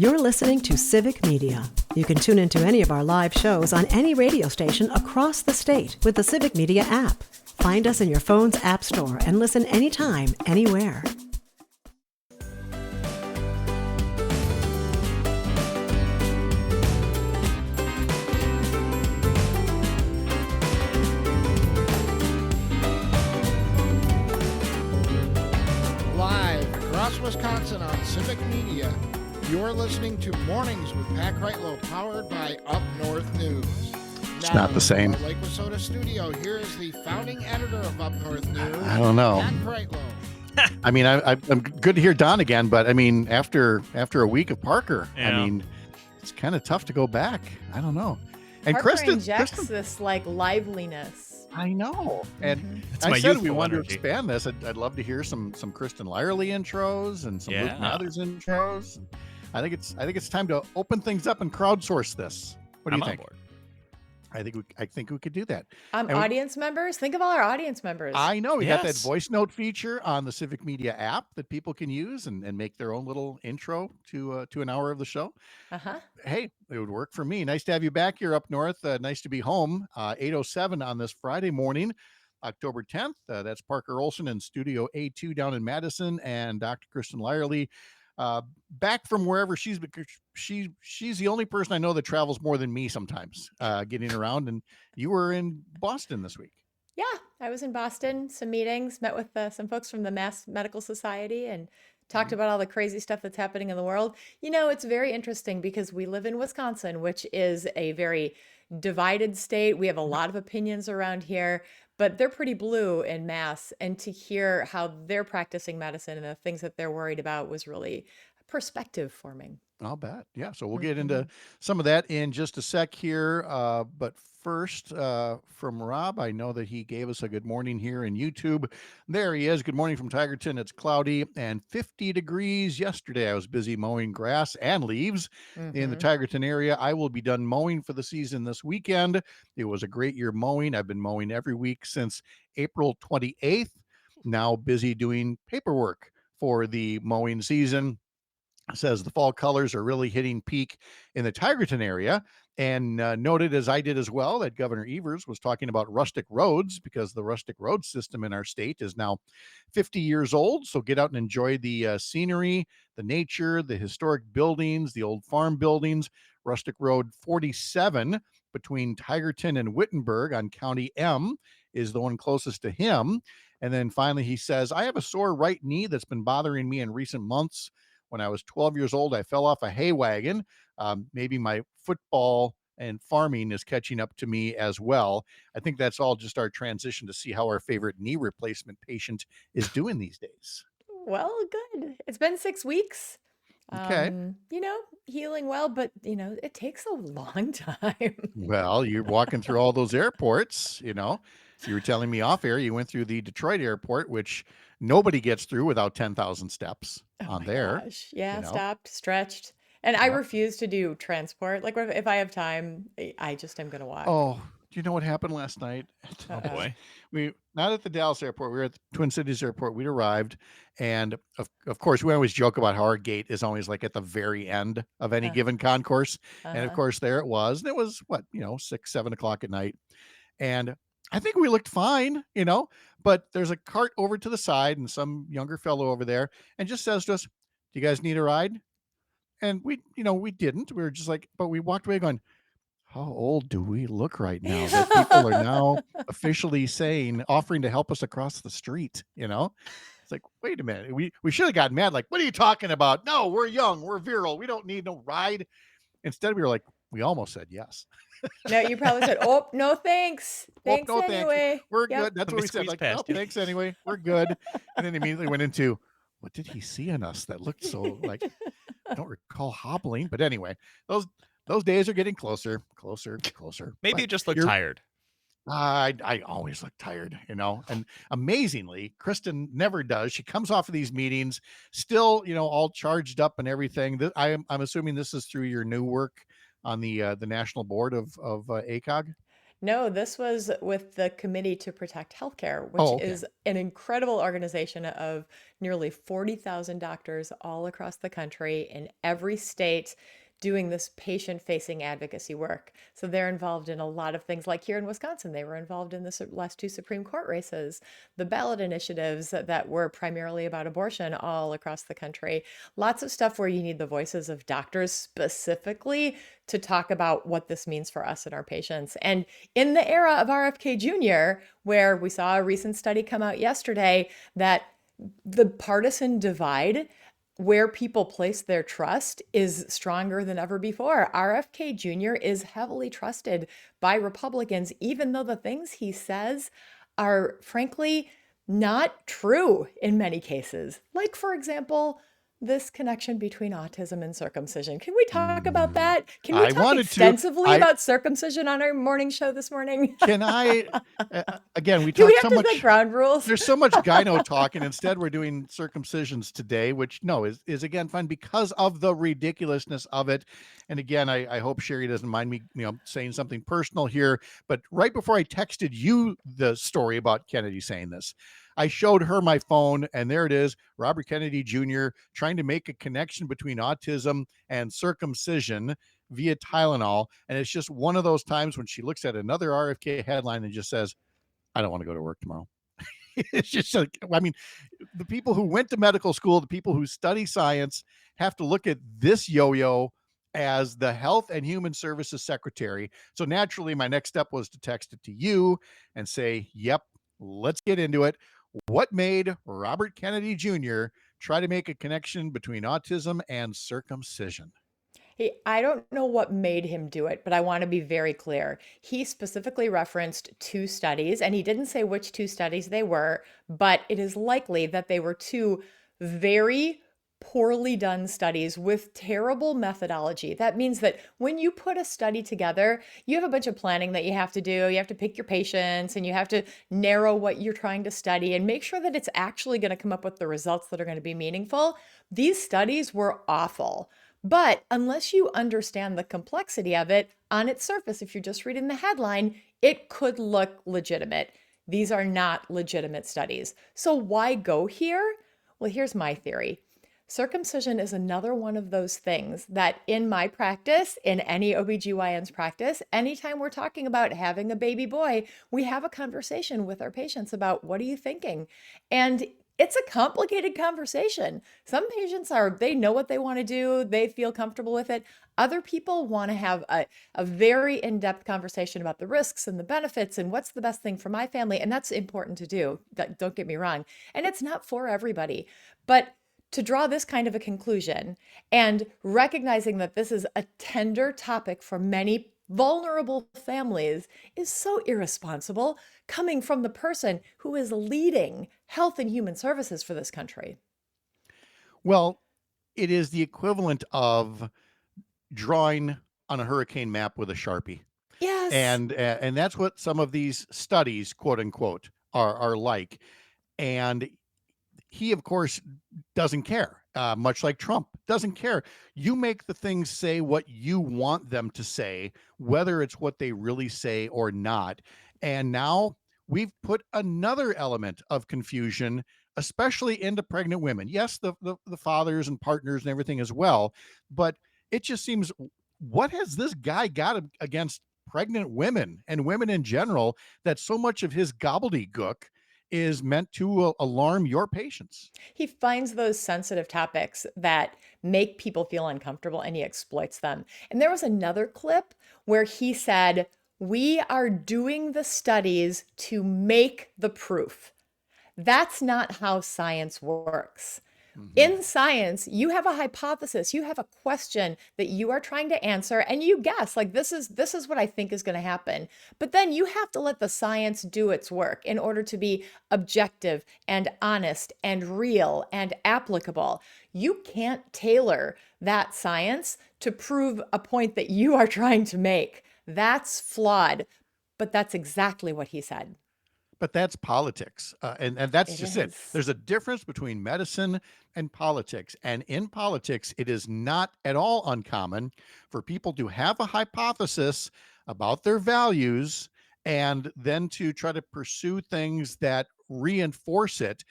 You're listening to Civic Media. You can tune into any of our live shows on any radio station across the state with the Civic Media app. Find us in your phone's app store and listen anytime, anywhere. Live across Wisconsin on Civic Media. You're listening to Mornings with Pat Kreitlow, powered by Up North News. It's not the same. Our Lake Wissota studio, here is the founding editor of Up North News. I don't know. Pat Kreitlow. I mean, I'm good to hear Don again, but I mean, after a week of Parker, I mean, it's kind of tough to go back. I don't know. And Parker injects this like liveliness. I know. And my said we youthful wanted energy. to expand this. I'd love to hear some Kristin Lyerly intros and some Luke Mathers intros. I think it's time to open things up and crowdsource this. What do you think? On board. I think we could do that. Audience members, think of all our audience members. I know we got that voice note feature on the Civic Media app that people can use and make their own little intro to an hour of the show. Hey, it would work for me. Nice to have you back here up north. Nice to be home. 8:07 on this Friday morning, October 10th. That's Parker Olson in Studio A2 down in Madison, and Dr. Kristin Lyerly back from wherever she's the only person I know that travels more than me sometimes, getting around. And you were in Boston this week. Yeah, I was in Boston, some meetings, met with some folks from the Mass Medical Society and talked about all the crazy stuff that's happening in the world. You know, it's very interesting because we live in Wisconsin, which is a very divided state. We have a lot of opinions around here, but they're pretty blue in Mass. And to hear how they're practicing medicine and the things that they're worried about was really perspective forming. I'll bet. Yeah. So we'll get into some of that in just a sec here. But first, from Rob, I know that he gave us a good morning here in YouTube. There he is. Good morning from Tigerton. It's cloudy and 50 degrees. Yesterday, I was busy mowing grass and leaves in the Tigerton area. I will be done mowing for the season this weekend. It was a great year mowing. I've been mowing every week since April 28th. Now busy doing paperwork for the mowing season. Says the fall colors are really hitting peak in the Tigerton area, and noted, as I did as well, that Governor Evers was talking about rustic roads because the rustic road system in our state is now 50 years old. So get out and enjoy the scenery, the nature, the historic buildings, the old farm buildings. Rustic Road 47 between Tigerton and Wittenberg on County M is the one closest to him. And then finally, he says, I have a sore right knee that's been bothering me in recent months. When I was 12 years old, I fell off a hay wagon. Maybe my football and farming is catching up to me as well. I think that's all just our transition to see how our favorite knee replacement patient is doing these days. Well, good. It's been 6 weeks. Okay. You know, healing well, but, you know, it takes a long time. Well, you're walking through all those airports, you know. You were telling me off air, you went through the Detroit airport, which nobody gets through without 10,000 steps on there. Gosh. Yeah, you know. stopped, stretched. And I refuse to do transport. Like if I have time, I just am going to walk. Oh, do you know what happened last night? Oh boy. We not at the Dallas airport. We were at the Twin Cities airport. We'd arrived. And of course, we always joke about how our gate is always like at the very end of any given concourse. And of course, there it was. And it was 6, 7 o'clock at night. And I think we looked fine, you know, but there's a cart over to the side and some younger fellow over there and just says to us, do you guys need a ride? And we didn't. We were just like, but we walked away going, how old do we look right now that people are now officially offering to help us across the street, you know? It's like, wait a minute. We should have gotten mad. Like, what are you talking about? No, we're young. We're virile. We don't need no ride. Instead, we were like, we almost said yes. No, you probably said, oh, no, thanks. Thanks no, anyway. Thanks. We're good. That's what we said. Like, no, thanks anyway. We're good. And then immediately went into, what did he see in us that looked so like, I don't recall hobbling. But anyway, those days are getting closer. Maybe but you just look tired. I always look tired, you know, and amazingly, Kristin never does. She comes off of these meetings still, you know, all charged up and everything. I'm assuming this is through your new work on the national board of ACOG. No, this was with the Committee to Protect Healthcare, which Oh, okay. is an incredible organization of nearly 40,000 doctors all across the country in every state doing this patient-facing advocacy work. So they're involved in a lot of things, like here in Wisconsin, they were involved in the last two Supreme Court races, the ballot initiatives that were primarily about abortion all across the country. Lots of stuff where you need the voices of doctors specifically to talk about what this means for us and our patients. And in the era of RFK Jr., where we saw a recent study come out yesterday that the partisan divide where people place their trust is stronger than ever before. RFK Jr. is heavily trusted by Republicans, even though the things he says are frankly not true in many cases. Like, for example, this connection between autism and circumcision. Can we talk about that? Can we I talk wanted to. extensively about circumcision on our morning show this morning? Can I, again, we Do we talked have so to set much. ground rules? There's so much gyno talk, and instead we're doing circumcisions today, which is again fun because of the ridiculousness of it. And again, I hope Sherry doesn't mind me, saying something personal here. But right before I texted you the story about Kennedy saying this, I showed her my phone, and there it is, Robert Kennedy Jr. trying to make a connection between autism and circumcision via Tylenol. And it's just one of those times when she looks at another RFK headline and just says, I don't want to go to work tomorrow. It's just like, I mean, the people who went to medical school, the people who study science have to look at this yo-yo as the Health and Human Services Secretary. So naturally, my next step was to text it to you and say, yep, let's get into it. What made Robert Kennedy Jr. try to make a connection between autism and circumcision? Hey, I don't know what made him do it, but I want to be very clear. He specifically referenced two studies, and he didn't say which two studies they were, but it is likely that they were two very poorly done studies with terrible methodology. That means that when you put a study together, you have a bunch of planning that you have to do. You have to pick your patients and you have to narrow what you're trying to study and make sure that it's actually going to come up with the results that are going to be meaningful. These studies were awful. But unless you understand the complexity of it, on its surface, if you're just reading the headline, it could look legitimate. These are not legitimate studies. So why go here? Well, here's my theory. Circumcision is another one of those things that in my practice, in any OBGYN's practice, anytime we're talking about having a baby boy, we have a conversation with our patients about what are you thinking? And it's a complicated conversation. Some patients they know what they want to do. They feel comfortable with it. Other people want to have a very in-depth conversation about the risks and the benefits and what's the best thing for my family. And that's important to do. Don't get me wrong. And it's not for everybody. But to draw this kind of a conclusion and recognizing that this is a tender topic for many vulnerable families is so irresponsible coming from the person who is leading health and human services for this country. Well, it is the equivalent of drawing on a hurricane map with a Sharpie. Yes. And that's what some of these studies, quote unquote, are like. And he, of course, doesn't care, much like Trump doesn't care. You make the things say what you want them to say, whether it's what they really say or not. And now we've put another element of confusion, especially into pregnant women. Yes, the fathers and partners and everything as well. But it just seems, what has this guy got against pregnant women and women in general that so much of his gobbledygook is meant to alarm your patients? He finds those sensitive topics that make people feel uncomfortable and he exploits them. And there was another clip where he said, we are doing the studies to make the proof. That's not how science works. In science, you have a hypothesis, you have a question that you are trying to answer, and you guess, like, this is what I think is going to happen. But then you have to let the science do its work in order to be objective and honest and real and applicable. You can't tailor that science to prove a point that you are trying to make. That's flawed, but that's exactly what he said. But that's politics. And that's just it. is. There's a difference between medicine and politics. And in politics, it is not at all uncommon for people to have a hypothesis about their values and then to try to pursue things that reinforce it,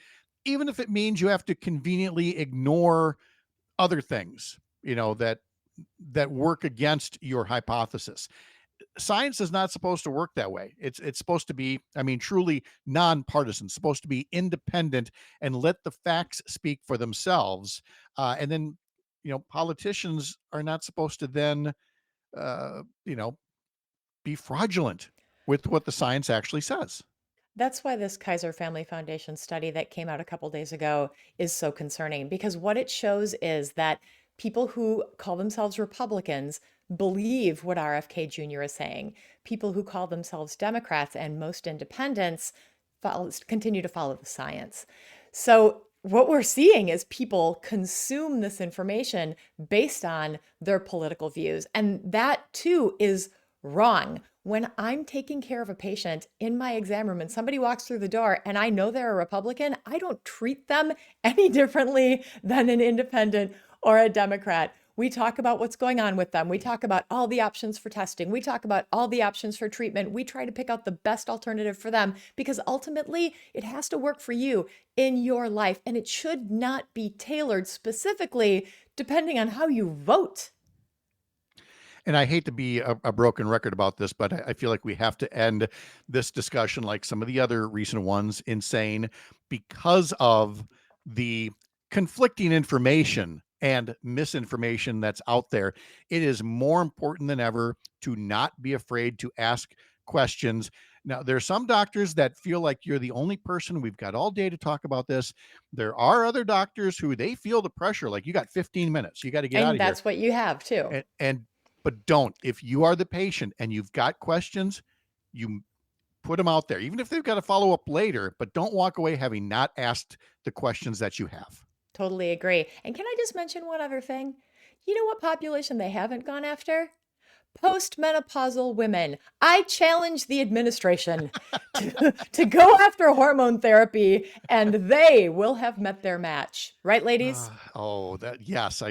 even if it means you have to conveniently ignore other things, that work against your hypothesis. Science is not supposed to work that way. It's supposed to be, truly nonpartisan, it's supposed to be independent and let the facts speak for themselves. And then, politicians are not supposed to then, uh, you know, be fraudulent with what the science actually says. That's why this Kaiser Family Foundation study that came out a couple days ago is so concerning, because what it shows is that people who call themselves Republicans believe what RFK Jr. is saying. People who call themselves Democrats and most independents continue to follow the science. So what we're seeing is people consume this information based on their political views. And that too is wrong. When I'm taking care of a patient in my exam room and somebody walks through the door and I know they're a Republican, I don't treat them any differently than an independent or a Democrat. We talk about what's going on with them. We talk about all the options for testing. We talk about all the options for treatment. We try to pick out the best alternative for them, because ultimately it has to work for you in your life, and it should not be tailored specifically depending on how you vote. And I hate to be a broken record about this, but I feel like we have to end this discussion, like some of the other recent ones, in saying, because of the conflicting information and misinformation that's out there, it is more important than ever to not be afraid to ask questions. Now, there are some doctors that feel like you're the only person. We've got all day to talk about this. There are other doctors who they feel the pressure, like you got 15 minutes. You got to get out of here. And that's what you have too. But don't. If you are the patient and you've got questions, you put them out there, even if they've got to follow up later, but don't walk away having not asked the questions that you have. Totally agree. And can I just mention one other thing? You know what population they haven't gone after? Postmenopausal women. I challenge the administration to go after hormone therapy, and they will have met their match. Right, ladies? Yes.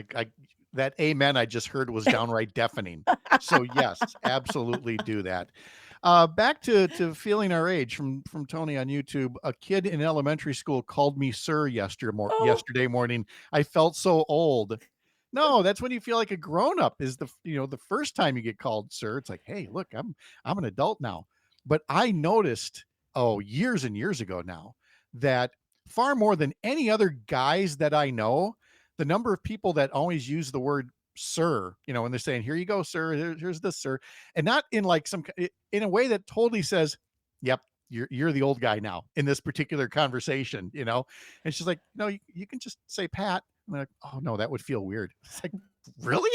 That amen I just heard was downright deafening. So yes, absolutely do that. Back to feeling our age from Tony on YouTube. A kid in elementary school called me sir yesterday morning. I felt so old. No, that's when you feel like a grown-up, is the first time you get called sir. It's like, hey, look, I'm an adult now. But I noticed, years and years ago now, that far more than any other guys that I know, the number of people that always use the word sir, when they're saying, here you go, sir, here's this, sir, and not in like in a way that totally says, yep, you're the old guy now in this particular conversation, and she's like, no, you can just say Pat. I'm like, oh no, that would feel weird. It's like, really?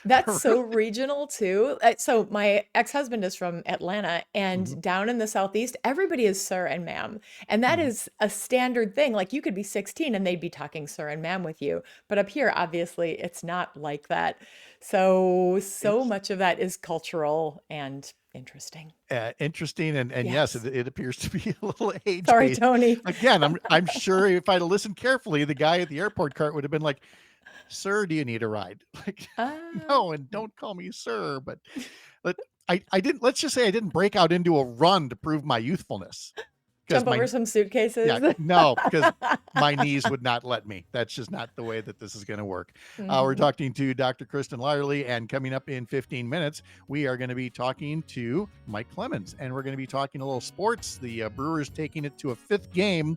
That's so regional too. So my ex-husband is from Atlanta, and down in the Southeast, everybody is sir and ma'am. And that is a standard thing. Like you could be 16 and they'd be talking sir and ma'am with you. But up here, obviously, it's not like that. So much of that is cultural and interesting. Interesting. And yes, it appears to be a little age-based. Sorry, Tony. Again, I'm sure if I'd have listened carefully, the guy at the airport cart would have been like, sir, do you need a ride? Like, no, and don't call me sir. But I didn't, let's just say I didn't break out into a run to prove my youthfulness. Jump over some suitcases. Yeah, no, because my knees would not let me. That's just not the way that this is going to work. We're talking to Dr. Kristin Lyerly, and coming up in 15 minutes, we are going to be talking to Mike Clemens, and we're going to be talking a little sports. The Brewers taking it to a 5th game,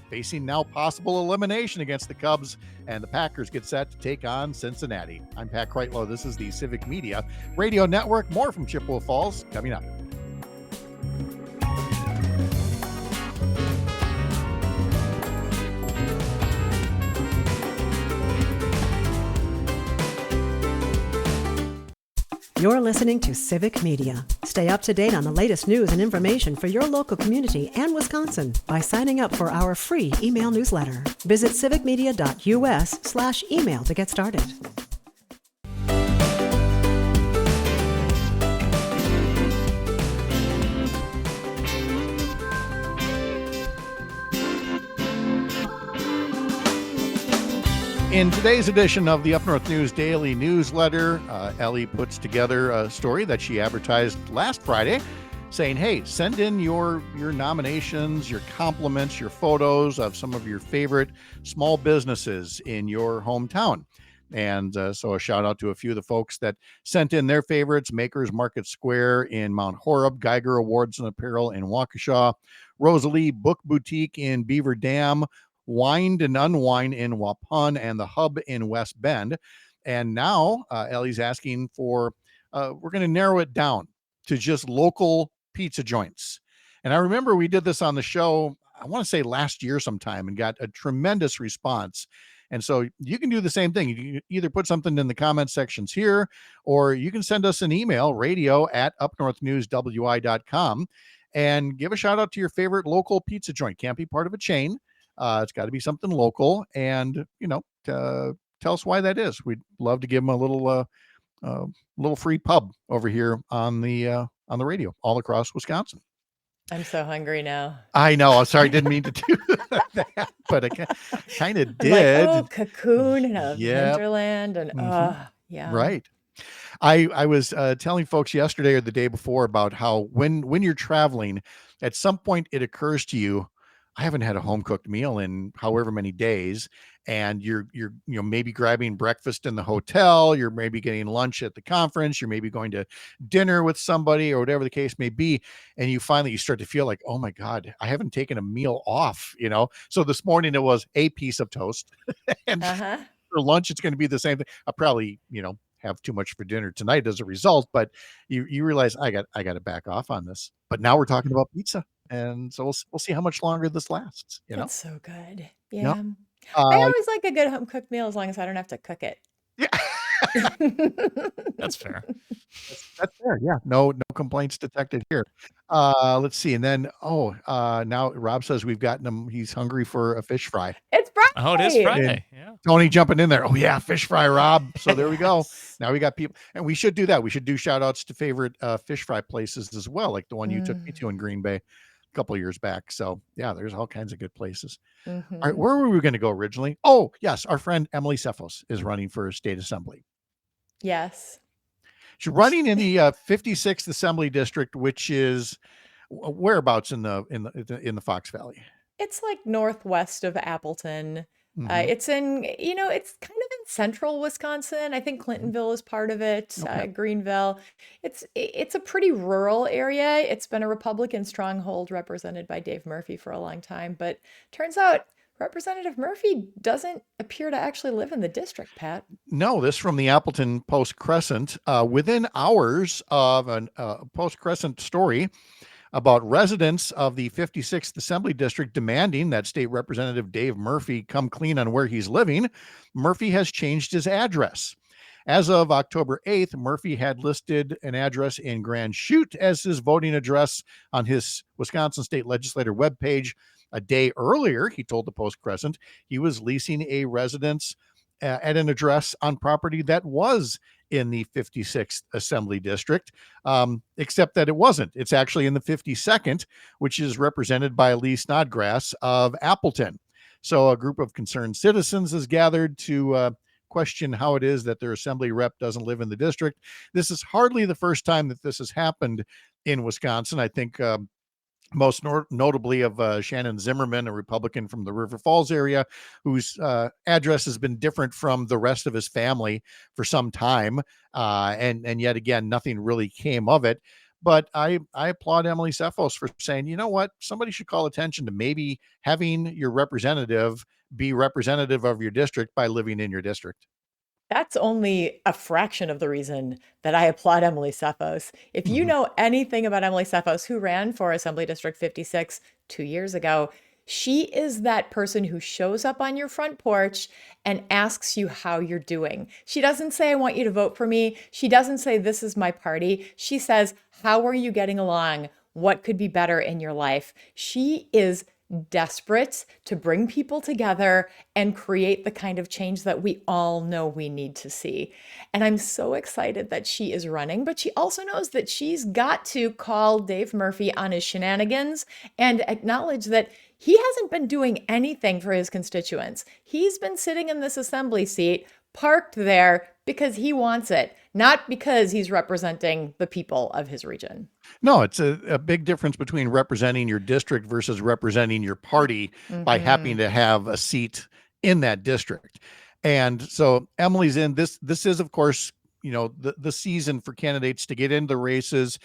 facing now possible elimination against the Cubs, and the Packers get set to take on Cincinnati. I'm Pat Kreitlow. This is the Civic Media Radio Network. More from Chippewa Falls coming up. You're listening to Civic Media. Stay up to date on the latest news and information for your local community and Wisconsin by signing up for our free email newsletter. Visit civicmedia.us/email to get started. In today's edition of the Up North News Daily Newsletter, Ellie puts together a story that she advertised last Friday, saying, hey, send in your nominations, your compliments, your photos of some of your favorite small businesses in your hometown. And so a shout out to a few of the folks that sent in their favorites: Makers Market Square in Mount Horeb, Geiger Awards and Apparel in Waukesha, Rosalie Book Boutique in Beaver Dam, Wind and Unwind in Waupun, and the Hub in West Bend. And now Ellie's asking for, we're going to narrow it down to just local pizza joints. And I remember we did this on the show, I want to say last year sometime, and got a tremendous response. And so you can do the same thing. You can either put something in the comment sections here, or you can send us an email, radio@upnorthnewswi.com, and give a shout out to your favorite local pizza joint. Can't be part of a chain. It's got to be something local, and, tell us why that is. We'd love to give them a little free pub over here on the radio all across Wisconsin. I'm so hungry now. I know. I'm sorry. I didn't mean to do that, but I kind of did. Like, Cocoon and a Hinterland and yeah. Right. I was telling folks yesterday or the day before about how when you're traveling, at some point it occurs to you, I haven't had a home cooked meal in however many days, and you're maybe grabbing breakfast in the hotel, you're maybe getting lunch at the conference, you're maybe going to dinner with somebody or whatever the case may be, and you start to feel like, oh my God, I haven't taken a meal off. So this morning it was a piece of toast, and for lunch it's going to be the same thing. I'll probably have too much for dinner tonight as a result, but you realize I got to back off on this. But now we're talking about pizza. And so we'll see how much longer this lasts. That's so good. Yep. Yeah. I always like a good home cooked meal as long as I don't have to cook it. Yeah. That's fair. That's fair. Yeah. No complaints detected here. Let's see. And then, now Rob says we've gotten him. He's hungry for a fish fry. It's Friday. Oh, it is Friday. Yeah. Tony jumping in there. Oh yeah, fish fry, Rob. So there we go. Now we got people, and we should do that. We should do shout outs to favorite fish fry places as well, like the one you took me to in Green Bay a couple of years back. So yeah, there's all kinds of good places. All right, where were we going to go originally? Oh yes, our friend Emily Cephos is running for state assembly. Yes. She's running in the 56th Assembly District, which is whereabouts in the Fox Valley. It's like northwest of Appleton. It's in, it's kind of in central Wisconsin. I think Clintonville is part of it. Okay. Greenville. It's a pretty rural area. It's been a Republican stronghold represented by Dave Murphy for a long time, but turns out Representative Murphy doesn't appear to actually live in the district, Pat. No, this from the Appleton Post-Crescent. Within hours of a Post-Crescent story about residents of the 56th Assembly District demanding that State Representative Dave Murphy come clean on where he's living, Murphy has changed his address. As of October 8th, Murphy had listed an address in Grand Chute as his voting address on his Wisconsin State Legislature webpage. A day earlier, he told the Post-Crescent he was leasing a residence at an address on property that was in the 56th Assembly District, except that it wasn't. It's actually in the 52nd, which is represented by Lee Snodgrass of Appleton. So a group of concerned citizens has gathered to question how it is that their assembly rep doesn't live in the district. This is hardly the first time that this has happened in Wisconsin. I think most notably of Shannon Zimmerman, a Republican from the River Falls area, whose address has been different from the rest of his family for some time. And yet again, nothing really came of it. But I applaud Emily Cephos for saying, you know what, somebody should call attention to maybe having your representative be representative of your district by living in your district. That's only a fraction of the reason that I applaud Emily Cephos. If you know anything about Emily Cephos, who ran for Assembly District 56 2 years ago, she is that person who shows up on your front porch and asks you how you're doing. She doesn't say, I want you to vote for me. She doesn't say, this is my party. She says, how are you getting along? What could be better in your life? She is desperate to bring people together and create the kind of change that we all know we need to see. And I'm so excited that she is running, but she also knows that she's got to call Dave Murphy on his shenanigans and acknowledge that he hasn't been doing anything for his constituents. He's been sitting in this assembly seat, parked there, because he wants it, not because he's representing the people of his region. No, it's a big difference between representing your district versus representing your party by having to have a seat in that district. And so Emily's in this. This is, of course, the season for candidates to get into the races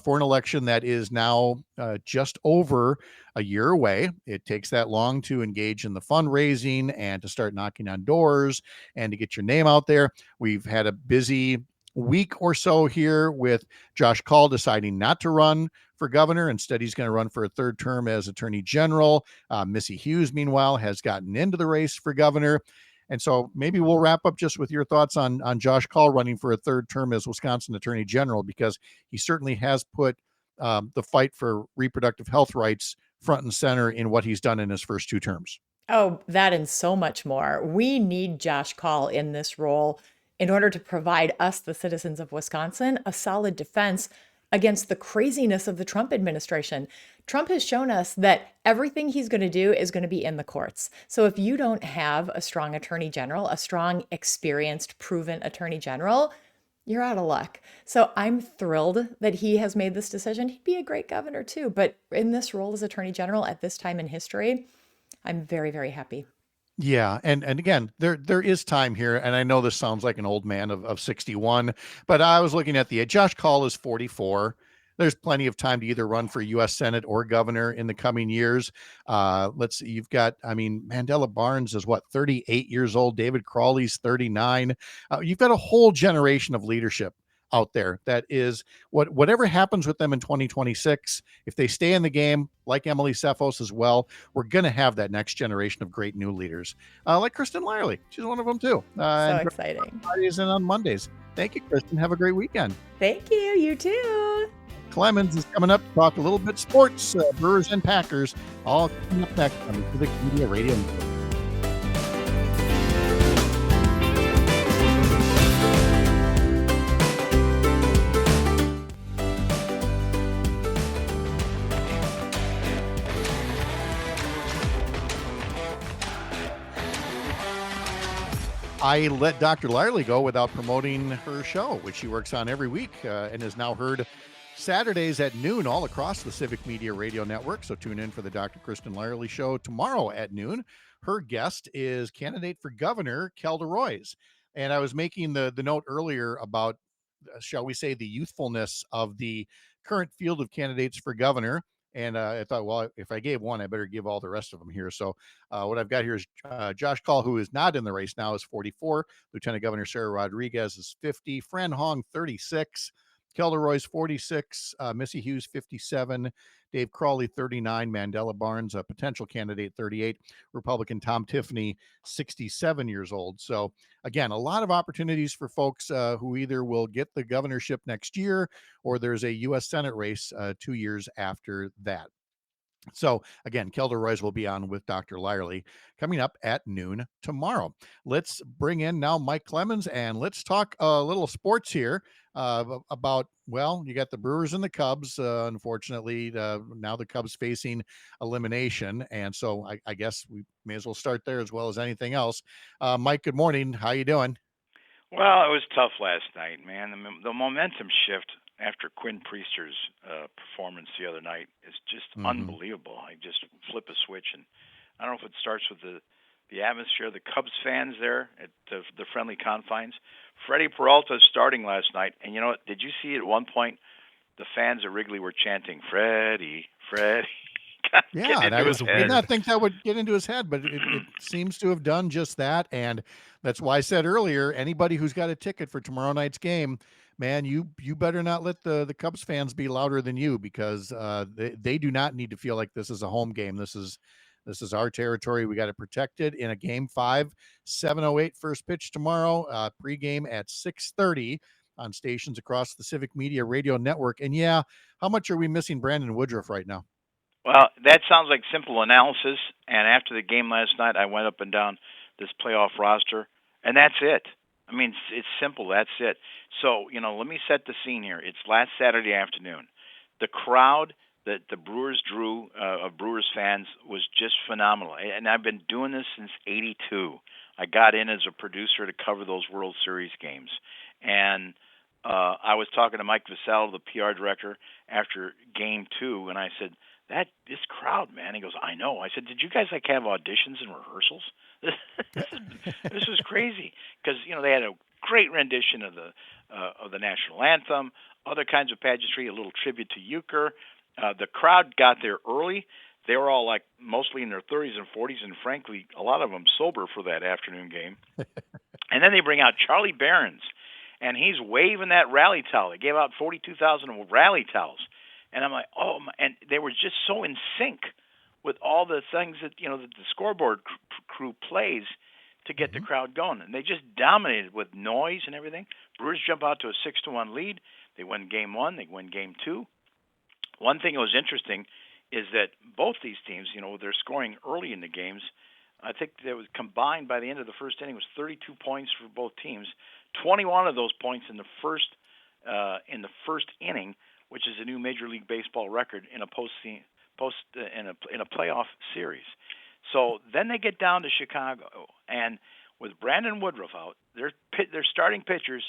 for an election that is now just over a year away. It takes that long to engage in the fundraising and to start knocking on doors and to get your name out there. We've had a busy week or so here with Josh Call deciding not to run for governor. Instead, he's going to run for a third term as attorney general. Missy Hughes, meanwhile, has gotten into the race for governor. And so maybe we'll wrap up just with your thoughts on Josh Call running for a third term as Wisconsin attorney general, because he certainly has put the fight for reproductive health rights front and center in what he's done in his first two terms. Oh, that and so much more. We need Josh Call in this role in order to provide us, the citizens of Wisconsin, a solid defense against the craziness of the Trump administration. Trump has shown us that everything he's going to do is going to be in the courts. So if you don't have a strong attorney general, a strong, experienced, proven attorney general, you're out of luck. So I'm thrilled that he has made this decision. He'd be a great governor too, but in this role as attorney general at this time in history, I'm very, very happy. Yeah, and again, there is time here, and I know this sounds like an old man of 61, but I was looking at the age. Josh Call is 44. There's plenty of time to either run for U.S. Senate or governor in the coming years. Let's see, you've got, Mandela Barnes is 38 years old. David Crawley's 39. You've got a whole generation of leadership out there that is whatever happens with them in 2026, if they stay in the game, like Emily Cephos as well, we're going to have that next generation of great new leaders, like Kristin Lyerly. She's one of them too. So exciting. Fridays and on Mondays. Thank you, Kristin. Have a great weekend. Thank you. You too. Clemens is coming up to talk a little bit sports, Brewers and Packers, all coming up next on the Civic Media Radio Network. I let Dr. Lyerly go without promoting her show, which she works on every week and is now heard Saturdays at noon all across the Civic Media Radio Network. So tune in for the Dr. Kristin Lyerly show tomorrow at noon. Her guest is candidate for governor, Kelda Roys. And I was making the note earlier about, shall we say, the youthfulness of the current field of candidates for governor. And I thought, well, if I gave one, I better give all the rest of them here. So what I've got here is Josh Call, who is not in the race now, is 44. Lieutenant Governor Sarah Rodriguez is 50. Fran Hong, 36. Kelda Roys, 46. Missy Hughes, 57. Dave Crawley, 39. Mandela Barnes, a potential candidate, 38. Republican Tom Tiffany, 67 years old. So, again, a lot of opportunities for folks who either will get the governorship next year or there's a U.S. Senate race 2 years after that. So, again, Kelda Roys will be on with Dr. Lyerly coming up at noon tomorrow. Let's bring in now Mike Clemens, and let's talk a little sports here about, well, you got the Brewers and the Cubs. Unfortunately, now the Cubs facing elimination. And so I guess we may as well start there as well as anything else. Mike, good morning. How you doing? Well, it was tough last night, man. The momentum shift after Quinn Priester's performance the other night is just unbelievable. I just flip a switch, and I don't know if it starts with the atmosphere, the Cubs fans there at the friendly confines. Freddie Peralta starting last night, and you know what? Did you see at one point the fans at Wrigley were chanting, Freddie, Freddie? Yeah, and I did not think that would get into his head, but it seems to have done just that. And that's why I said earlier, anybody who's got a ticket for tomorrow night's game, man, you better not let the Cubs fans be louder than you, because they do not need to feel like this is a home game. This is our territory. We got to protect it in a game 5, 7:08 first pitch tomorrow, pregame at 6:30 on stations across the Civic Media Radio Network. And yeah, how much are we missing Brandon Woodruff right now? Well, that sounds like simple analysis. And after the game last night, I went up and down this playoff roster, and that's it. I mean, it's simple. That's it. So, let me set the scene here. It's last Saturday afternoon. The crowd that the Brewers drew of Brewers fans was just phenomenal. And I've been doing this since '82. I got in as a producer to cover those World Series games. And I was talking to Mike Vasallo, the PR director, after Game 2, and I said, this crowd, man. He goes, I know. I said, did you guys have auditions and rehearsals? This was crazy because they had a great rendition of the national anthem, other kinds of pageantry, a little tribute to Euchre. The crowd got there early. They were all mostly in their 30s and 40s, and frankly, a lot of them sober for that afternoon game. And then they bring out Charlie Barons, and he's waving that rally towel. They gave out 42,000 rally towels. And I'm like, oh, my. And they were just so in sync with all the things that, that the scoreboard crew plays to get the crowd going. And they just dominated with noise and everything. Brewers jump out to a 6-1 lead. They win Game 1. They win Game 2. One thing that was interesting is that both these teams, they're scoring early in the games. I think that was combined by the end of the first inning was 32 points for both teams. 21 of those points in the first inning, which is a new Major League Baseball record in a playoff series. So then they get down to Chicago, and with Brandon Woodruff out, their starting pitchers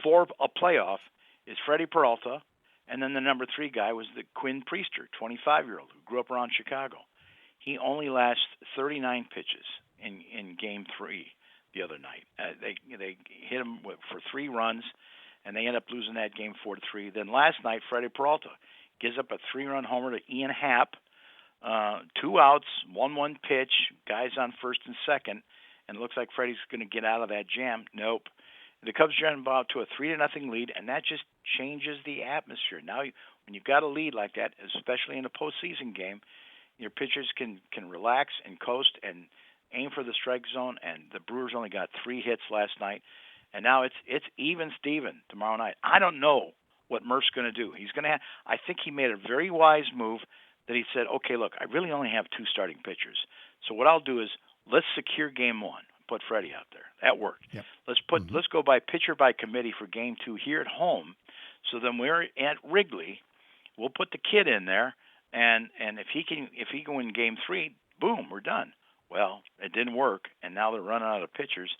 for a playoff is Freddie Peralta, and then the number 3 guy was the Quinn Priester, 25-year-old who grew up around Chicago. He only lasts 39 pitches in Game 3 the other night. They hit him for 3 runs, and they end up losing that game 4-3. Then last night, Freddie Peralta gives up a 3-run homer to Ian Happ, 2 outs, 1-1 pitch, guys on first and second, and it looks like Freddie's going to get out of that jam. Nope. The Cubs jump out to a 3-0 lead, and that just changes the atmosphere. Now, when you've got a lead like that, especially in a postseason game, your pitchers can relax and coast and aim for the strike zone, and the Brewers only got 3 hits last night. And now it's even Steven tomorrow night. I don't know what Murph's going to do. I think he made a very wise move that he said, okay, look, I really only have 2 starting pitchers. So what I'll do is let's secure Game 1. Put Freddie out there. That worked. Yep. Let's go by pitcher by committee for Game 2 here at home. So then we're at Wrigley. We'll put the kid in there, and if he can win Game 3, boom, we're done. Well, it didn't work, and now they're running out of pitchers.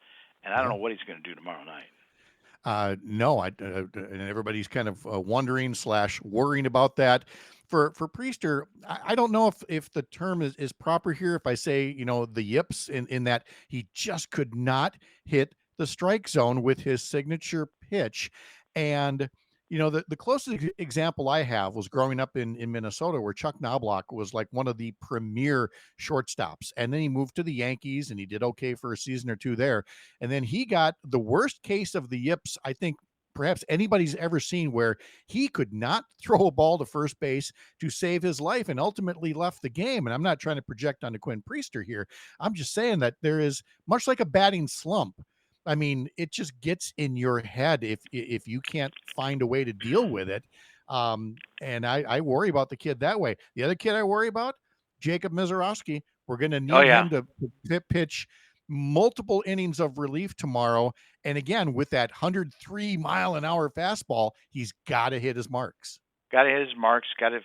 And I don't know what he's going to do tomorrow night. No, and everybody's kind of wondering / worrying about that. For Priester, I don't know if the term is proper here. If I say, the yips in that he just could not hit the strike zone with his signature pitch. And, the closest example I have was growing up in Minnesota, where Chuck Knobloch was like one of the premier shortstops. And then he moved to the Yankees and he did okay for a season or 2 there. And then he got the worst case of the yips, I think, perhaps anybody's ever seen, where he could not throw a ball to first base to save his life and ultimately left the game. And I'm not trying to project onto Quinn Priester here. I'm just saying that there is, much like a batting slump, I mean, it just gets in your head if you can't find a way to deal with it. And I worry about the kid that way. The other kid I worry about, Jacob Mizorowski. We're going to need him to pitch multiple innings of relief tomorrow. And again, with that 103-mile-an-hour fastball, he's got to hit his marks. Got to hit his marks. Got to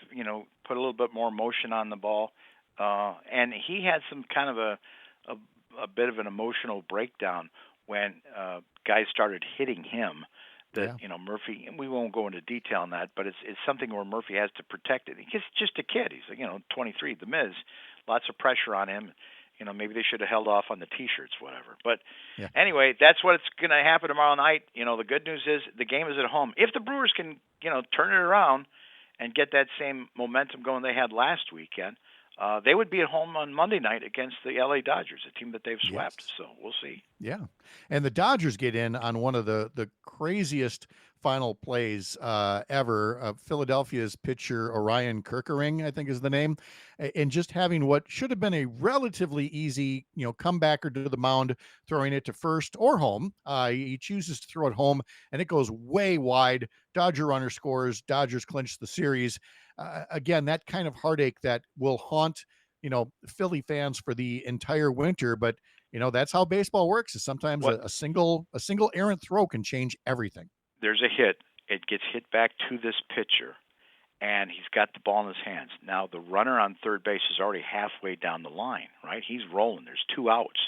put a little bit more motion on the ball. And he had some kind of a bit of an emotional breakdown when guys started hitting him. That Murphy, and we won't go into detail on that, but it's something where Murphy has to protect it. He's just a kid. He's 23, the Miz. Lots of pressure on him. Maybe they should have held off on the T-shirts, whatever. But anyway, that's what's going to happen tomorrow night. The good news is the game is at home. If the Brewers can, turn it around and get that same momentum going they had last weekend, they would be at home on Monday night against the LA Dodgers, a team that they've swept. Yes. So we'll see. Yeah. And the Dodgers get in on one of the craziest final plays ever. Philadelphia's pitcher Orion Kerkering, I think is the name, and just having what should have been a relatively easy, comebacker to the mound, throwing it to first or home. He chooses to throw it home, and it goes way wide. Dodger runner scores. Dodgers clinch the series. Again, that kind of heartache that will haunt, Philly fans for the entire winter. But, that's how baseball works, is sometimes a single errant throw can change everything. There's a hit. It gets hit back to this pitcher, and he's got the ball in his hands. Now, the runner on third base is already halfway down the line, right? He's rolling. There's 2 outs.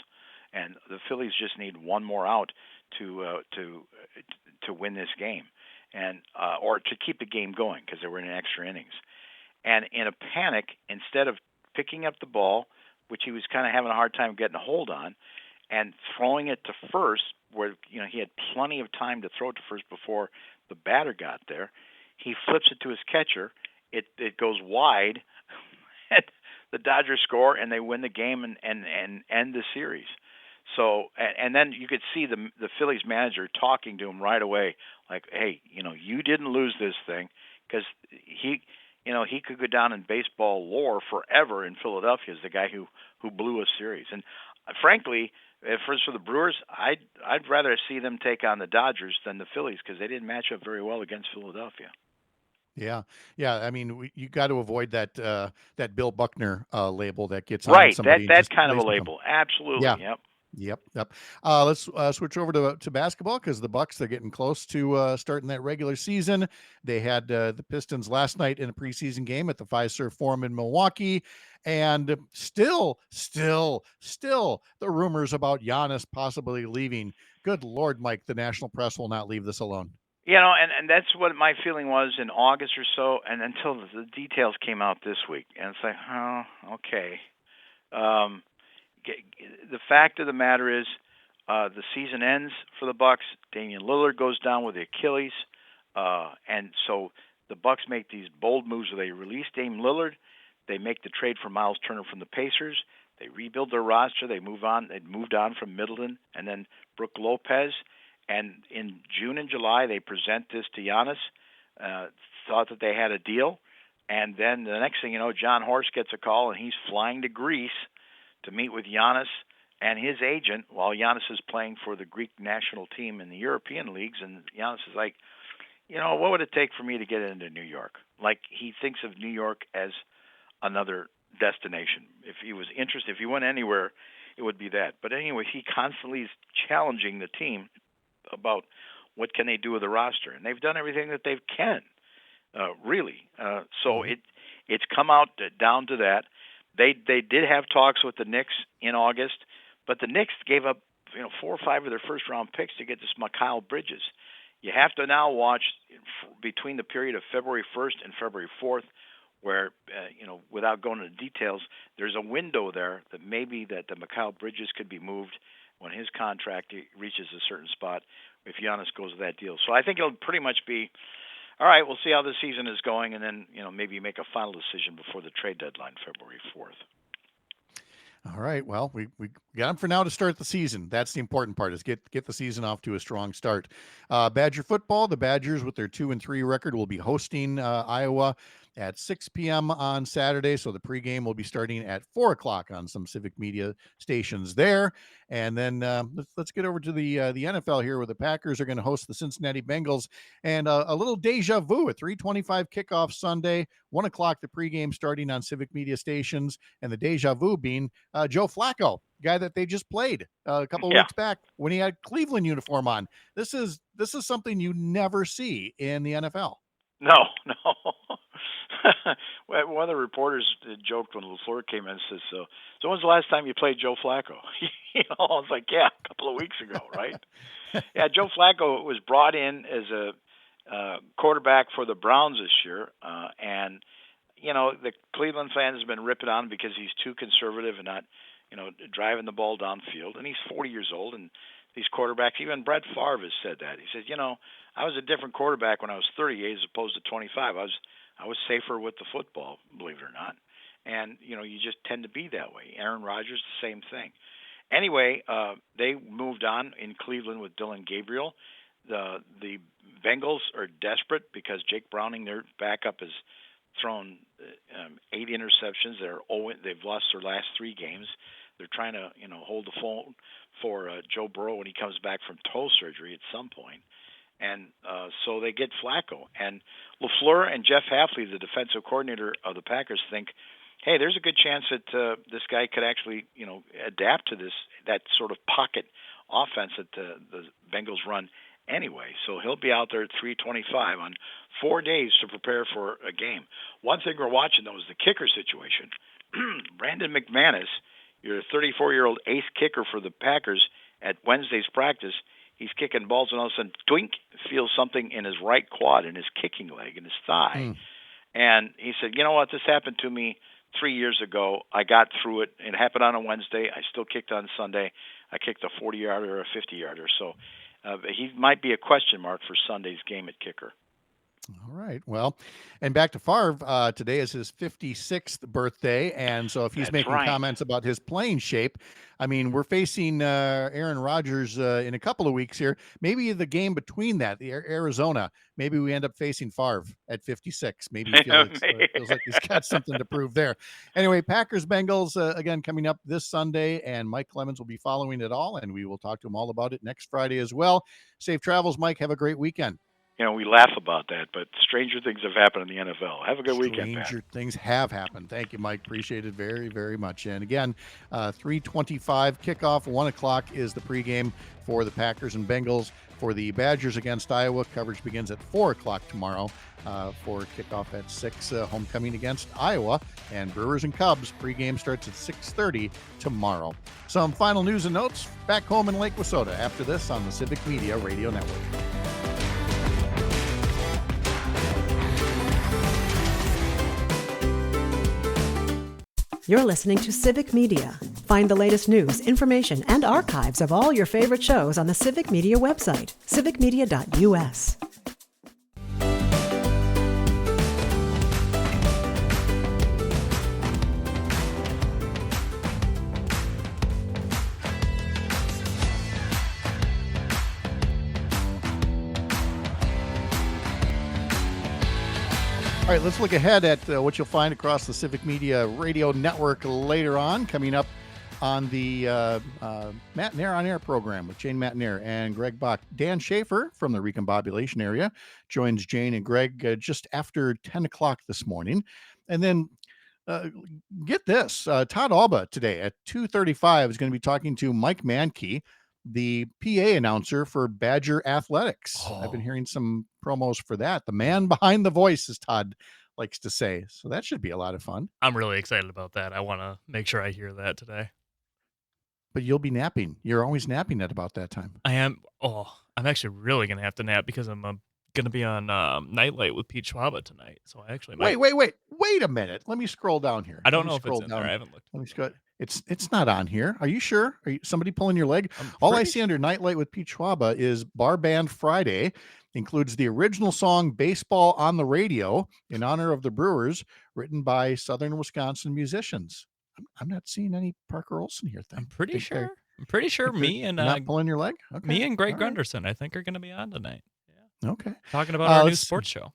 and the Phillies just need one more out to win this game, and or to keep the game going because they were in extra innings. And in a panic, instead of picking up the ball, which he was kind of having a hard time getting a hold on, and throwing it to first, where he had plenty of time to throw it to first before the batter got there, he flips it to his catcher. It goes wide. The Dodgers score, and they win the game and end the series. So, and then you could see the Phillies manager talking to him right away, like, hey, you didn't lose this thing, because he could go down in baseball lore forever in Philadelphia as the guy who blew a series. And frankly, for the Brewers, I'd rather see them take on the Dodgers than the Phillies, because they didn't match up very well against Philadelphia. Yeah. I mean, you got to avoid that Bill Buckner label that gets on right. somebody. That kind of a label. Absolutely. Yeah. Yep. Let's switch over to basketball, because the Bucks, they're getting close to starting that regular season. They had the Pistons last night in a preseason game at the Fiserv Forum in Milwaukee, and still the rumors about Giannis possibly leaving. Good Lord, Mike, the national press will not leave this alone. And that's what my feeling was in August or so, and until the details came out this week. And it's like, oh, okay. The fact of the matter is, the season ends for the Bucks. Damian Lillard goes down with the Achilles, and so the Bucks make these bold moves where they release Dame Lillard. They make the trade for Miles Turner from the Pacers. They rebuild their roster. They move on. They moved on from Middleton and then Brook Lopez. And in June and July, they present this to Giannis, thought that they had a deal. And then the next thing you know, John Horst gets a call, and he's flying to Greece to meet with Giannis and his agent while Giannis is playing for the Greek national team in the European leagues. And Giannis is like, what would it take for me to get into New York? Like, he thinks of New York as another destination. If he was interested, if he went anywhere, it would be that. But anyway, he constantly is challenging the team about what can they do with the roster, and they've done everything that they can, really. So it's come out down to that. They did have talks with the Knicks in August, but the Knicks gave up 4 or 5 of their first round picks to get this Mikal Bridges. You have to now watch between the period of February 1st and February 4th, where without going into details, there's a window there that maybe that the Mikal Bridges could be moved when his contract reaches a certain spot if Giannis goes to that deal. So I think it'll pretty much be, all right, we'll see how the season is going, and then maybe make a final decision before the trade deadline, February 4th. All right. Well, we got them for now to start the season. That's the important part, is get the season off to a strong start. Badger football, the Badgers with their 2-3 record will be hosting Iowa at 6 p.m. on Saturday. So the pregame will be starting at 4 o'clock on some Civic Media stations there. And then let's get over to the NFL here, where the Packers are going to host the Cincinnati Bengals, and a little deja vu at 3:25 kickoff Sunday, 1 o'clock the pregame starting on Civic Media stations, and the deja vu being Joe Flacco, guy that they just played a couple of weeks back when he had Cleveland uniform on. This is something you never see in the NFL. No. One of the reporters joked when LaFleur came in and says, so when's the last time you played Joe Flacco? I was like, a couple of weeks ago, right? Yeah, Joe Flacco was brought in as a quarterback for the Browns this year, and the Cleveland fans have been ripping on him because he's too conservative and not, driving the ball downfield. And he's 40 years old, and these quarterbacks, even Brett Favre has said that. He says, I was a different quarterback when I was 38 as opposed to 25. I was safer with the football, believe it or not. And, you just tend to be that way. Aaron Rodgers, the same thing. Anyway, they moved on in Cleveland with Dylan Gabriel. The Bengals are desperate because Jake Browning, their backup, has thrown 8 interceptions. They've lost their last 3 games. They're trying to, hold the phone for Joe Burrow when he comes back from toe surgery at some point. And so they get Flacco. And LaFleur and Jeff Hafley, the defensive coordinator of the Packers, think, hey, there's a good chance that this guy could actually, adapt to that sort of pocket offense that the Bengals run anyway. So he'll be out there at 3:25 on 4 days to prepare for a game. One thing we're watching, though, is the kicker situation. Brandon McManus You're a 34-year-old ace kicker for the Packers at Wednesday's practice. He's kicking balls, and all of a sudden, twink, feels something in his right quad, in his kicking leg, in his thigh. And he said, you know what, this happened to me 3 years ago. I got through it. It happened on a Wednesday. I still kicked on Sunday. I kicked a 40-yarder or a 50-yarder. So he might be a question mark for Sunday's game at kicker. All right. Well, and back to Favre, today is his 56th birthday. And so if he's making comments about his playing shape, I mean, we're facing Aaron Rodgers in a couple of weeks here. Maybe the game between that, the Arizona, maybe we end up facing Favre at 56. Maybe he feels like he's got something to prove there. Anyway, Packers Bengals, again, coming up this Sunday, and Mike Clemens will be following it all, and we will talk to him all about it next Friday as well. Safe travels, Mike. Have a great weekend. You know, we laugh about that, but stranger things have happened in the NFL. Have a good weekend, Pat. Stranger things have happened. Thank you, Mike. Appreciate it very, very much. And again, 3:25 kickoff. 1 o'clock is the pregame for the Packers and Bengals. For the Badgers against Iowa, coverage begins at 4 o'clock tomorrow for kickoff at 6, homecoming against Iowa. And Brewers and Cubs, pregame starts at 6:30 tomorrow. Some final news and notes back home in Lake Wausoda after this on the Civic Media Radio Network. You're listening to Civic Media. Find the latest news, information, and archives of all your favorite shows on the Civic Media website, civicmedia.us. All right, let's look ahead at what you'll find across the Civic Media Radio Network later on. Coming up on the Matt Nair on Air program with Jane Matt Nair and Greg Bach. Dan Schaefer from the Recombobulation area joins Jane and Greg just after 10 o'clock this morning. And then get this, Todd Alba today at 2:35 is going to be talking to Mike Mankey, the PA announcer for Badger Athletics. I've been hearing some promos for that. The man behind the voice, as Todd likes to say. So that should be a lot of fun. I'm really excited about that. I want to make sure I hear that today. But you'll be napping. You're always napping at about that time. I am. I'm actually really going to have to nap because I'm going to be on Nightlight with Pete Schwaba tonight. So I actually might. Wait a minute. Let me scroll down here. I don't know if it's in there. I haven't looked. Let me scroll. It's not on here. Are you sure? Are you somebody pulling your leg? All I see under Nightlight with Pete Schwaba is Bar Band Friday. Includes the original song Baseball on the Radio in honor of the Brewers, written by Southern Wisconsin musicians. I'm not seeing any Parker Olson here. I'm pretty sure me and not pulling your leg. Okay. Me and Greg Gunderson, I think, are going to be on tonight. Yeah. Okay. Talking about our new sports show.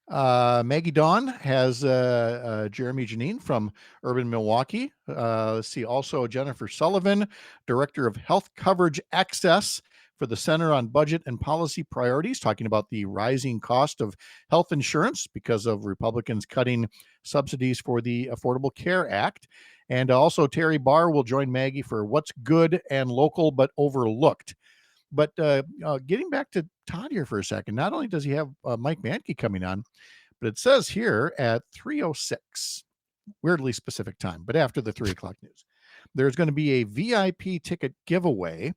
Maggie Dawn has Jeremy Janine from Urban Milwaukee. Let's see. Also Jennifer Sullivan, Director of Health Coverage Access for the Center on Budget and Policy Priorities, talking about the rising cost of health insurance because of Republicans cutting subsidies for the Affordable Care Act. And also Terry Barr will join Maggie for What's Good and Local but Overlooked. But getting back to Todd here for a second, not only does he have Mike Mankey coming on, but it says here at 3:06, weirdly specific time, but after the 3 o'clock news, there's going to be a VIP ticket giveaway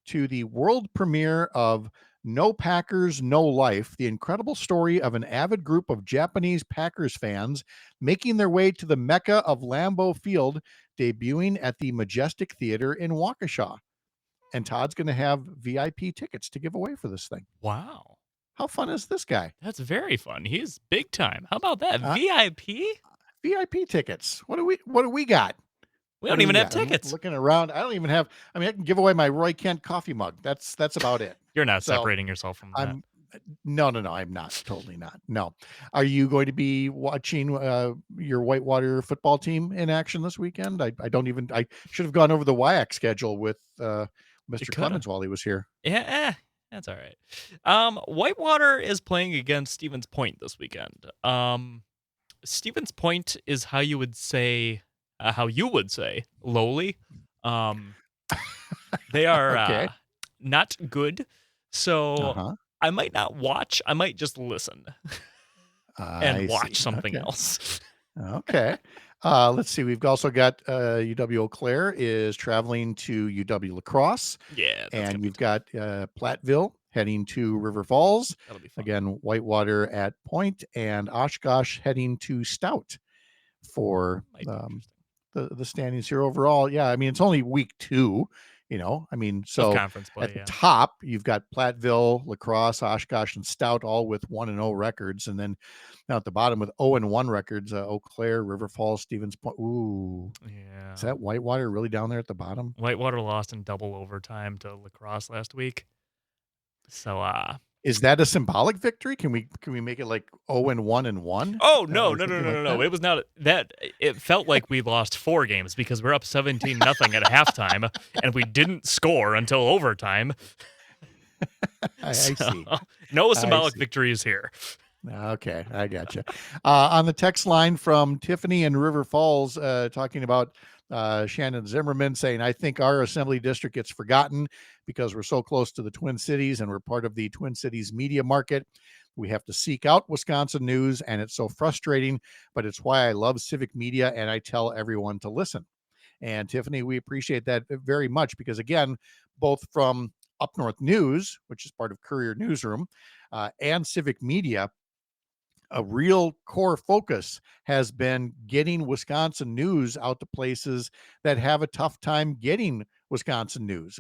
to the world premiere of No Packers, No Life, the incredible story of an avid group of Japanese Packers fans making their way to the Mecca of Lambeau Field, debuting at the Majestic Theater in Waukesha. And Todd's going to have VIP tickets to give away for this thing. Wow. How fun is this guy? That's very fun. He's big time. How about that? VIP? VIP tickets. What do we got? We don't even have tickets. I'm looking around. I don't even have. I mean, I can give away my Roy Kent coffee mug. That's about it. You're not separating yourself from that. No, I'm not. Totally not. No. Are you going to be watching your Whitewater football team in action this weekend? I should have gone over the WIAC schedule with Mr. Clemens while he was here. Yeah, that's all right. Whitewater is playing against Stevens Point this weekend. Stevens Point is how you would say lowly. They are not good. So I might not watch. I might just listen and watch something else. Okay. Let's see. We've also got UW Eau Claire is traveling to UW La Crosse. Yeah, that's And gonna be you've got Platteville heading to River Falls. that'll be fun. Again, Whitewater at Point, and Oshkosh heading to Stout for Might be interesting. the standings here overall. Yeah, I mean, it's only week 2, I mean, Of so conference play, at the yeah. top, you've got Platteville, La Crosse, Oshkosh, and Stout all with 1-0 records. And then now at the bottom with 0-1 records, Eau Claire, River Falls, Stevens Point. Ooh, Yeah. is that Whitewater really down there at the bottom? Whitewater lost in double overtime to La Crosse last week. So Is that a symbolic victory? Can we make it like 0-1-1? Oh no, Or no, no, something no, like no, no. that? It was not that. It felt like we lost 4 games because we're up 17-0 at halftime, and we didn't score until overtime. I see. No I symbolic see. victories here. Okay, I gotcha. On the text line from Tiffany in River Falls, talking about Shannon Zimmerman saying, I think our assembly district gets forgotten because we're so close to the Twin Cities and we're part of the Twin Cities media market. We have to seek out Wisconsin news, and it's so frustrating, but it's why I love civic media, and I tell everyone to listen. And Tiffany, we appreciate that very much because, again, both from Up North News, which is part of Courier Newsroom, and civic media, a real core focus has been getting Wisconsin news out to places that have a tough time getting Wisconsin news,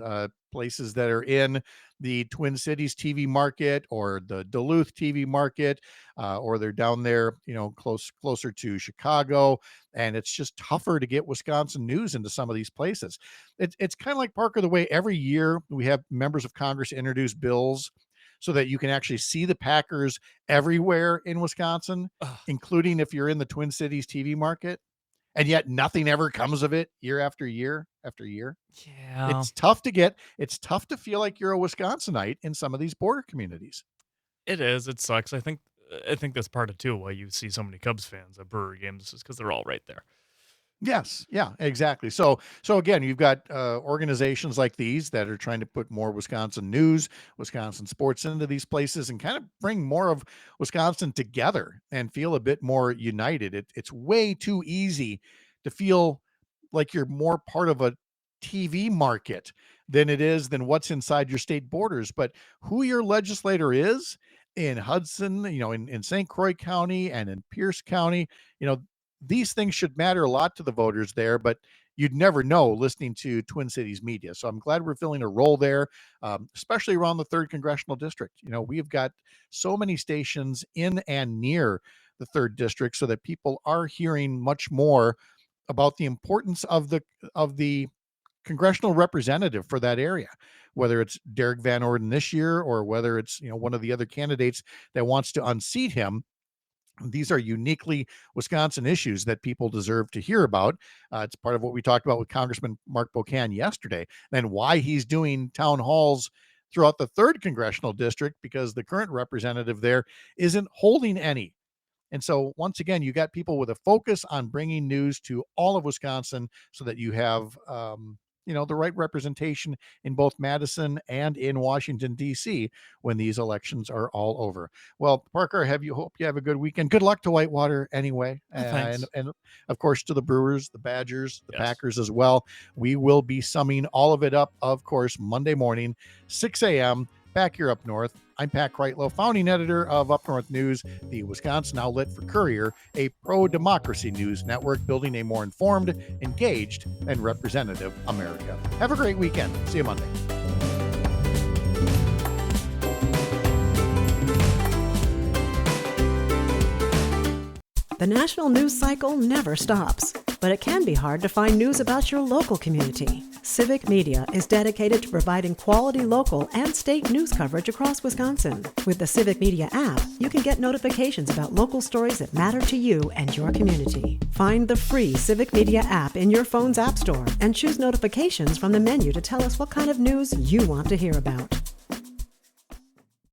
places that are in the Twin Cities TV market or the Duluth TV market, or they're down there, closer to Chicago. And it's just tougher to get Wisconsin news into some of these places. It's kind of like, Parker, the way every year we have members of Congress introduce bills so that you can actually see the Packers everywhere in Wisconsin, including if you're in the Twin Cities TV market, and yet nothing ever comes of it year after year after year. Yeah, It's tough to feel like you're a Wisconsinite in some of these border communities. it is. It sucks. I think that's part of too why you see so many Cubs fans at Brewery games is because they're all right there. Yes. Yeah, exactly. So again, you've got organizations like these that are trying to put more Wisconsin news, Wisconsin sports into these places and kind of bring more of Wisconsin together and feel a bit more united. It's way too easy to feel like you're more part of a TV market than what's inside your state borders. But who your legislator is in Hudson, in St. Croix County and in Pierce County, these things should matter a lot to the voters there, but you'd never know listening to Twin Cities media. So I'm glad we're filling a role there, especially around the 3rd Congressional District. We've got so many stations in and near the 3rd District so that people are hearing much more about the importance of the congressional representative for that area, whether it's Derek Van Orden this year or whether it's, one of the other candidates that wants to unseat him. These are uniquely Wisconsin issues that people deserve to hear about. It's part of what we talked about with Congressman Mark Bocan yesterday, and why he's doing town halls throughout the 3rd Congressional District, because the current representative there isn't holding any. And so once again, you got people with a focus on bringing news to all of Wisconsin so that you have, the right representation in both Madison and in Washington, D.C. when these elections are all over. Well, Parker, hope you have a good weekend. Good luck to Whitewater anyway. Thanks. And of course, to the Brewers, the Badgers, the Yes. Packers as well. We will be summing all of it up, of course, Monday morning, 6 a.m., back here up north. I'm Pat Kreitlow, founding editor of Up North News, the Wisconsin outlet for Courier, a pro-democracy news network building a more informed, engaged, and representative America. Have a great weekend. See you Monday. The national news cycle never stops, but it can be hard to find news about your local community. Civic Media is dedicated to providing quality local and state news coverage across Wisconsin. With the Civic Media app, you can get notifications about local stories that matter to you and your community. Find the free Civic Media app in your phone's app store and choose notifications from the menu to tell us what kind of news you want to hear about.